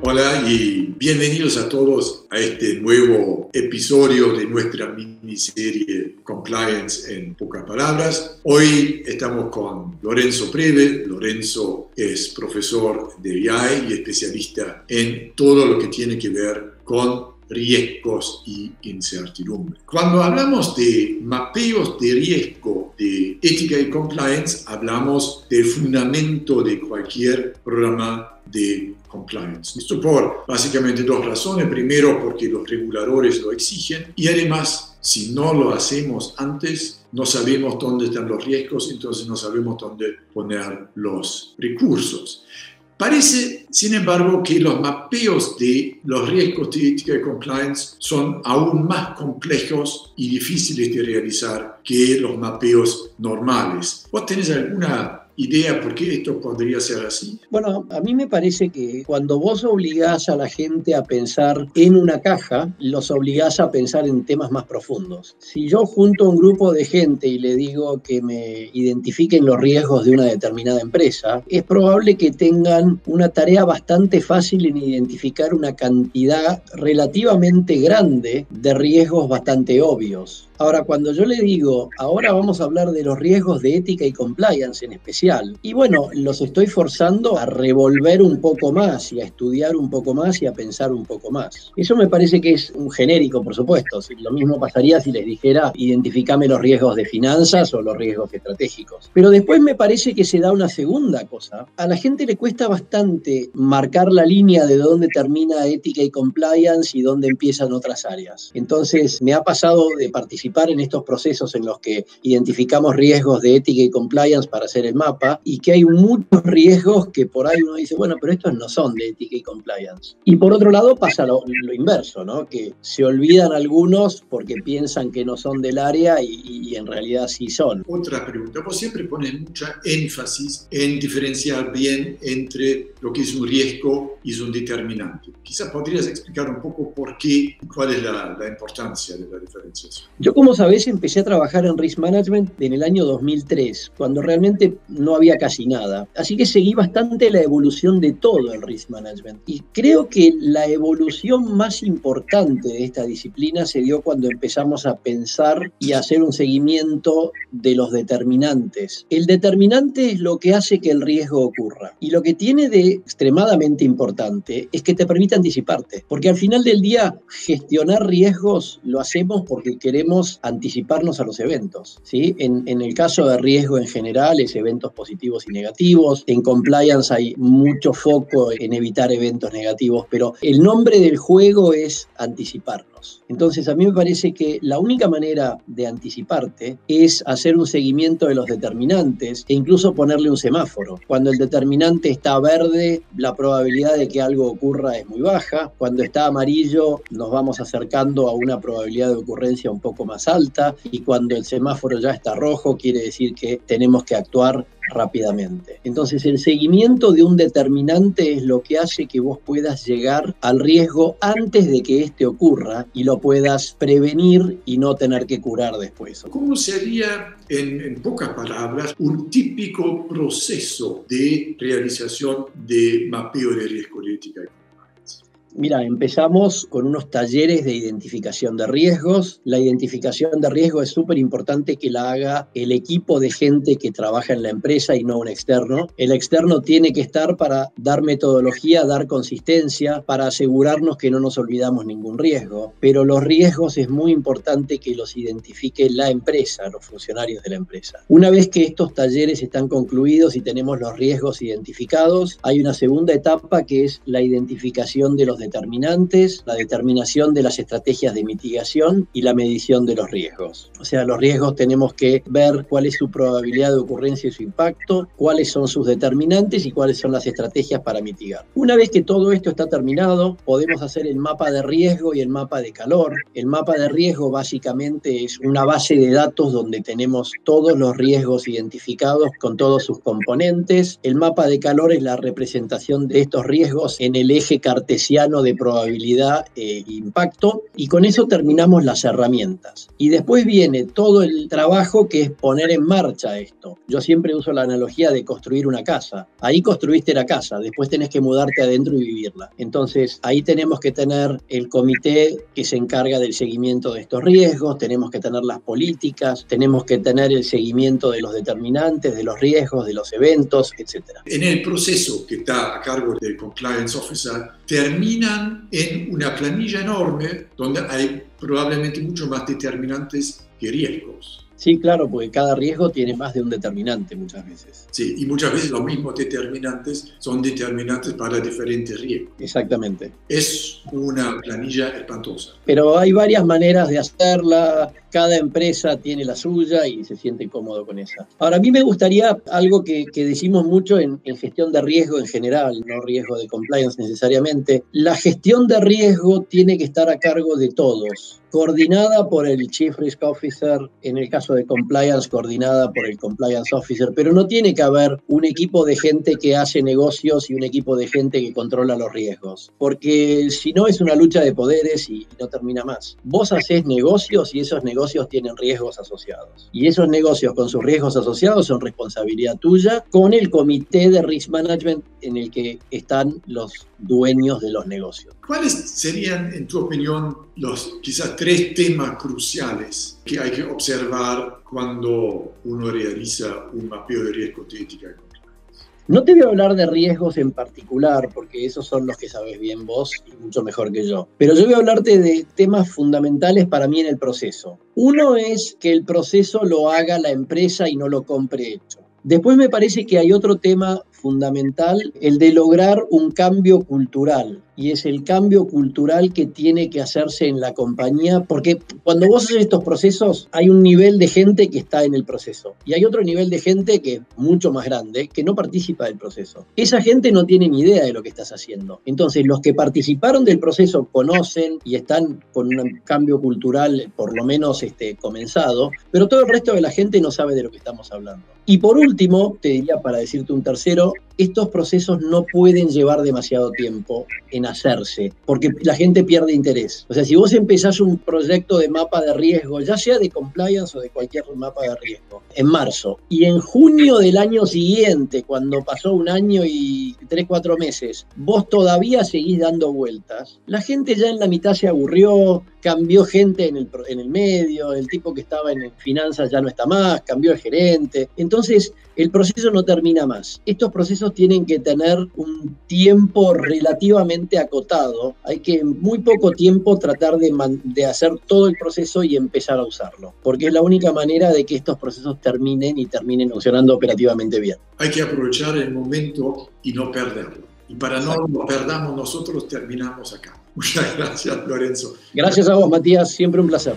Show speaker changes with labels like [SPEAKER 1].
[SPEAKER 1] Hola y bienvenidos a todos a este nuevo episodio de nuestra miniserie Compliance en pocas palabras. Hoy estamos con Lorenzo Preve. Lorenzo es profesor de BI y especialista en todo lo que tiene que ver con riesgos y incertidumbre. Cuando hablamos de mapeos de riesgo de ética y compliance, hablamos del fundamento de cualquier programa de compliance. Esto por básicamente dos razones. Primero, porque los reguladores lo exigen y además, si no lo hacemos antes, no sabemos dónde están los riesgos, entonces no sabemos dónde poner los recursos. Parece, sin embargo, que los mapeos de los riesgos de ética y compliance son aún más complejos y difíciles de realizar que los mapeos normales. ¿Vos tenés alguna idea por qué esto podría ser así?
[SPEAKER 2] Bueno, a mí me parece que cuando vos obligás a la gente a pensar en una caja, los obligás a pensar en temas más profundos. Si yo junto a un grupo de gente y le digo que me identifiquen los riesgos de una determinada empresa, es probable que tengan una tarea bastante fácil en identificar una cantidad relativamente grande de riesgos bastante obvios. Ahora, cuando yo le digo, ahora vamos a hablar de los riesgos de ética y compliance en especial, y bueno, los estoy forzando a revolver un poco más y a estudiar un poco más y a pensar un poco más. Eso me parece que es un genérico, por supuesto. Lo mismo pasaría si les dijera, identificame los riesgos de finanzas o los riesgos estratégicos. Pero después me parece que se da una segunda cosa. A la gente le cuesta bastante marcar la línea de dónde termina ética y compliance y dónde empiezan otras áreas. Entonces, me ha pasado de participar en estos procesos en los que identificamos riesgos de ética y compliance para hacer el mapa y que hay muchos riesgos que por ahí uno dice, bueno, pero estos no son de ética y compliance. Y por otro lado pasa lo inverso, ¿no? Que se olvidan algunos porque piensan que no son del área y en realidad sí son.
[SPEAKER 1] Otra pregunta, vos siempre pones mucha énfasis en diferenciar bien entre lo que es un riesgo y es un determinante. Quizás podrías explicar un poco por qué y cuál es la importancia de la diferenciación.
[SPEAKER 2] Yo, como sabés, empecé a trabajar en Risk Management en el año 2003, cuando realmente no había casi nada. Así que seguí bastante la evolución de todo el Risk Management. Y creo que la evolución más importante de esta disciplina se dio cuando empezamos a pensar y a hacer un seguimiento de los determinantes. El determinante es lo que hace que el riesgo ocurra. Y lo que tiene de extremadamente importante es que te permite anticiparte. Porque al final del día, gestionar riesgos lo hacemos porque queremos anticiparnos a los eventos, ¿sí? En el caso de riesgo en general es eventos positivos y negativos. En compliance hay mucho foco en evitar eventos negativos, pero el nombre del juego es anticiparnos. Entonces, a mí me parece que la única manera de anticiparte es hacer un seguimiento de los determinantes e incluso ponerle un semáforo. Cuando el determinante está verde, la probabilidad de que algo ocurra es muy baja. Cuando está amarillo, nos vamos acercando a una probabilidad de ocurrencia un poco más alta, y cuando el semáforo ya está rojo, quiere decir que tenemos que actuar rápidamente. Entonces, el seguimiento de un determinante es lo que hace que vos puedas llegar al riesgo antes de que éste ocurra y lo puedas prevenir y no tener que curar después.
[SPEAKER 1] ¿Cómo sería, en pocas palabras, un típico proceso de realización de mapeo de riesgo de ética?
[SPEAKER 2] Mira, empezamos con unos talleres de identificación de riesgos. La identificación de riesgo es súper importante que la haga el equipo de gente que trabaja en la empresa y no un externo. El externo tiene que estar para dar metodología, dar consistencia, para asegurarnos que no nos olvidamos ningún riesgo. Pero los riesgos es muy importante que los identifique la empresa, los funcionarios de la empresa. Una vez que estos talleres están concluidos y tenemos los riesgos identificados, hay una segunda etapa que es la identificación de los determinantes, la determinación de las estrategias de mitigación y la medición de los riesgos. O sea, los riesgos tenemos que ver cuál es su probabilidad de ocurrencia y su impacto, cuáles son sus determinantes y cuáles son las estrategias para mitigar. Una vez que todo esto está terminado, podemos hacer el mapa de riesgo y el mapa de calor. El mapa de riesgo básicamente es una base de datos donde tenemos todos los riesgos identificados con todos sus componentes. El mapa de calor es la representación de estos riesgos en el eje cartesiano plano de probabilidad e impacto, y con eso terminamos las herramientas. Y después viene todo el trabajo que es poner en marcha esto. Yo siempre uso la analogía de construir una casa. Ahí construiste la casa, después tenés que mudarte adentro y vivirla. Entonces, ahí tenemos que tener el comité que se encarga del seguimiento de estos riesgos, tenemos que tener las políticas, tenemos que tener el seguimiento de los determinantes, de los riesgos, de los eventos, etc.
[SPEAKER 1] En el proceso que está a cargo del Compliance Officer, terminan en una planilla enorme donde hay probablemente mucho más determinantes que riesgos.
[SPEAKER 2] Sí, claro, porque cada riesgo tiene más de un determinante muchas veces.
[SPEAKER 1] Sí, y muchas veces los mismos determinantes son determinantes para diferentes riesgos.
[SPEAKER 2] Exactamente.
[SPEAKER 1] Es una planilla espantosa.
[SPEAKER 2] Pero hay varias maneras de hacerla, cada empresa tiene la suya y se siente cómodo con esa. Ahora, a mí me gustaría algo que decimos mucho en gestión de riesgo en general, no riesgo de compliance necesariamente. La gestión de riesgo tiene que estar a cargo de todos, coordinada por el Chief Risk Officer, en el caso de compliance, coordinada por el Compliance Officer, pero no tiene que haber un equipo de gente que hace negocios y un equipo de gente que controla los riesgos, porque si no es una lucha de poderes y no termina más. Vos hacés negocios y esos negocios tienen riesgos asociados, y esos negocios con sus riesgos asociados son responsabilidad tuya, con el comité de risk management en el que están los dueños de los negocios.
[SPEAKER 1] ¿Cuáles serían, en tu opinión, los quizás 3 temas cruciales que hay que observar cuando uno realiza un mapeo de riesgos de ética y compliance?
[SPEAKER 2] No te voy a hablar de riesgos en particular, porque esos son los que sabes bien vos y mucho mejor que yo. Pero yo voy a hablarte de temas fundamentales para mí en el proceso. Uno es que el proceso lo haga la empresa y no lo compre hecho. Después me parece que hay otro tema fundamental, el de lograr un cambio cultural. Y es el cambio cultural que tiene que hacerse en la compañía, porque cuando vos haces estos procesos hay un nivel de gente que está en el proceso y hay otro nivel de gente que es mucho más grande, que no participa del proceso. Esa gente no tiene ni idea de lo que estás haciendo. Entonces, los que participaron del proceso conocen y están con un cambio cultural por lo menos comenzado, pero todo el resto de la gente no sabe de lo que estamos hablando. Y por último, te diría, para decirte un tercero, estos procesos no pueden llevar demasiado tiempo en hacerse, porque la gente pierde interés. O sea, si vos empezás un proyecto de mapa de riesgo, ya sea de compliance o de cualquier mapa de riesgo, en marzo, y en junio del año siguiente, cuando pasó un año y 3-4 meses, vos todavía seguís dando vueltas, la gente ya en la mitad se aburrió, cambió gente en el medio, el tipo que estaba en finanzas ya no está más, cambió el gerente. Entonces, el proceso no termina más. Estos procesos tienen que tener un tiempo relativamente acotado. Hay que en muy poco tiempo tratar de hacer todo el proceso y empezar a usarlo, porque es la única manera de que estos procesos terminen funcionando operativamente bien.
[SPEAKER 1] Hay que aprovechar el momento y no perderlo. Y para no lo perdamos nosotros, terminamos acá. Muchas gracias, Lorenzo.
[SPEAKER 2] Gracias a vos, Matías. Siempre un placer.